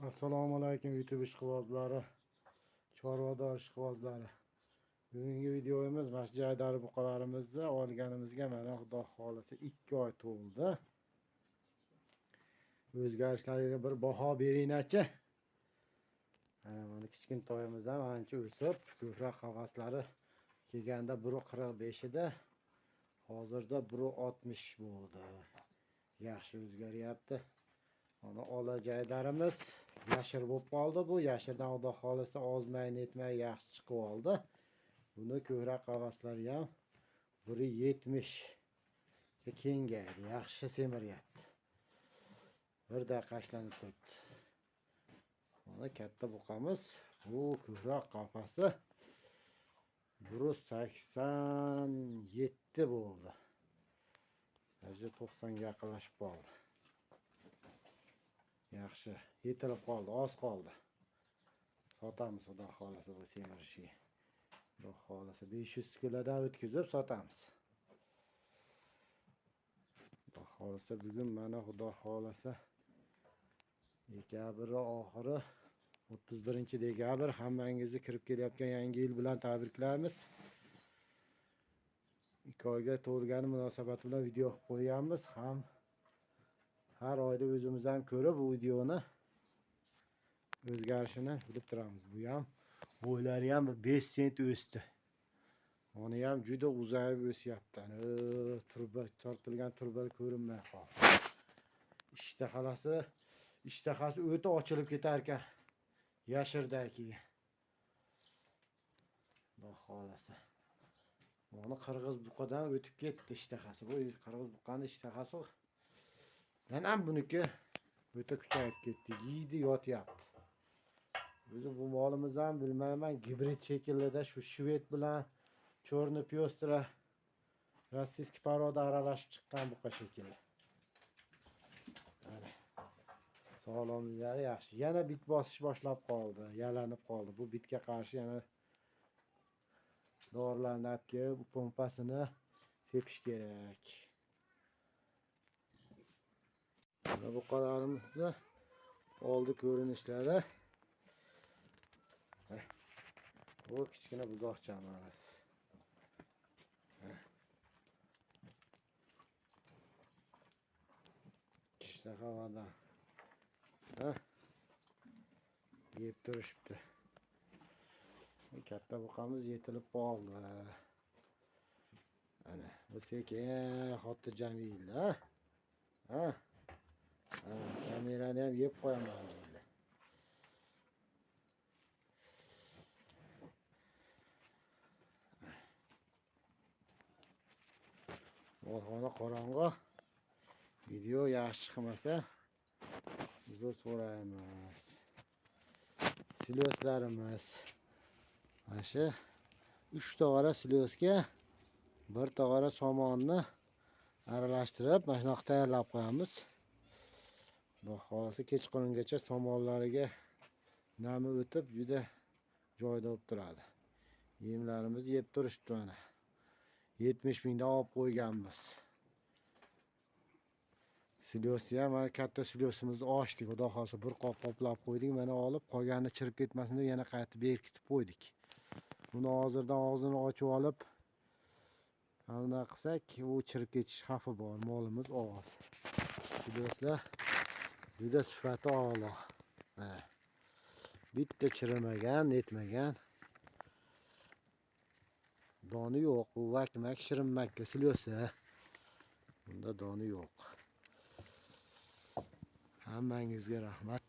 Assalomu alaykum YouTube ishqibozlari, chorvador ishqibozlari. Bugungi videomiz mana shu jaydari buqalarimizni olganimizga mana Xudo xolisa 2 oy to'ldi. O'zgarishlariga bir baho bering-chi. Mana kichkintoyimiz ham ancha o'sib, ko'krak qafaslari kelganda 1.45 edi. Hozirda 1.60 bo'ldi. Yaxshi o'zgaryapti. Ana ola jaydarimiz yashir bo'lib qoldi. Bu yashirdan Xudo xolisa ozmay netmay yaxshi chiqib oldi. Buni ko'krak qavaslari ham 1.70 ga kengaydi, yaxshi semiryapti. Bir daqiqa ishlanib turibdi. Mana katta buqamiz, bu ko'krak qafasi 1.87 bo'ldi. Hozir 90 ga yaqinlashib qoldi. Yaxshi, yetilib qoldi, oz qoldi. Sotamiz Xudo xolisa bu semirishga. Xudo xolisa 500 kilodan o'tkazib sotamiz. Xudo xolisa bugun mana Xudo xolisa dekabr oxiri 31-dekabr hammangizni kirib kelayotgan yangi yil bilan tabriklaymiz. 2 oyga to'lgani munosabati bilan video qilib qo'yganmiz. Ham har oyda o'zimiz ham ko'rib bu videoni o'zgarishini bilib turamiz. Bu ham bo'ylari ham 5 sent o'sdi. Uni ham juda uzayib o'syapti. Turba tortilgan turba ko'rinmay qoldi. Ishtahasi o'ta ochilib ketar ekan. Yashirdagi. Xudo xolasa. Mana qirg'iz buqadan o'tib ketdi ishtahasi. Bu qirg'iz buqaning ishtahasi ham buniki o'ta kuchayib ketdi. Yeydi, yotyapti. O'zi bu molimiz ham bilmayman, gibrid shekillida shu shved bilan cho'rni pyostra rossiyskiy poroda aralashib chiqqan buqa shekilli. Mana sog'lomliklari yaxshi. Yana bit bosish boshlab qoldi, yalanib qoldi. Bu bitga qarshi yana dorilarni olib kelib, pompasini sepish kerak. Mana buqalarimizni oldi ko'rinishlari. Bu kichkina buzoqchamiz. İşte havada. Yeb turishibdi. Katta buqamiz yetilib qoldi. Ana, bu sekin xotirjam ha. Kamerani ham yeb qo'yaman deydi. Molxona qorong'i. Video yaxshi chiqmasa uzr so'raymiz. Silyoslarimiz. Mana shu 3 tog'ora silyosga 1 tog'ora somonni aralashtirib, mana shunaqa tayyorlab qo'yamiz. Xudo xolisa kechqurungacha somonlariga nami o'tib juda joyida bo'lib turadi. Yemlarimizni yeb turishibdi mana. 70 mingdan olib qo'yganmiz. Silyosni ham mana katta silyosimizni ochdik. Xudo xolisa bir qop qoplab qo'ydik. Mana olib qolganini chirib ketmasin deb yana qaytib berkitib qo'ydik. Buni hozirdan og'zini ochib olib ana qilsak, u chirib ketish xavfi bor. Molimiz oz. Silyoslar juda sifati a'lo. Bitta chirimagan, netmagan. Doni yo'q. Bu vakmak shirinmakka silyosi. Bunda doni yo'q. Hammangizga rahmat.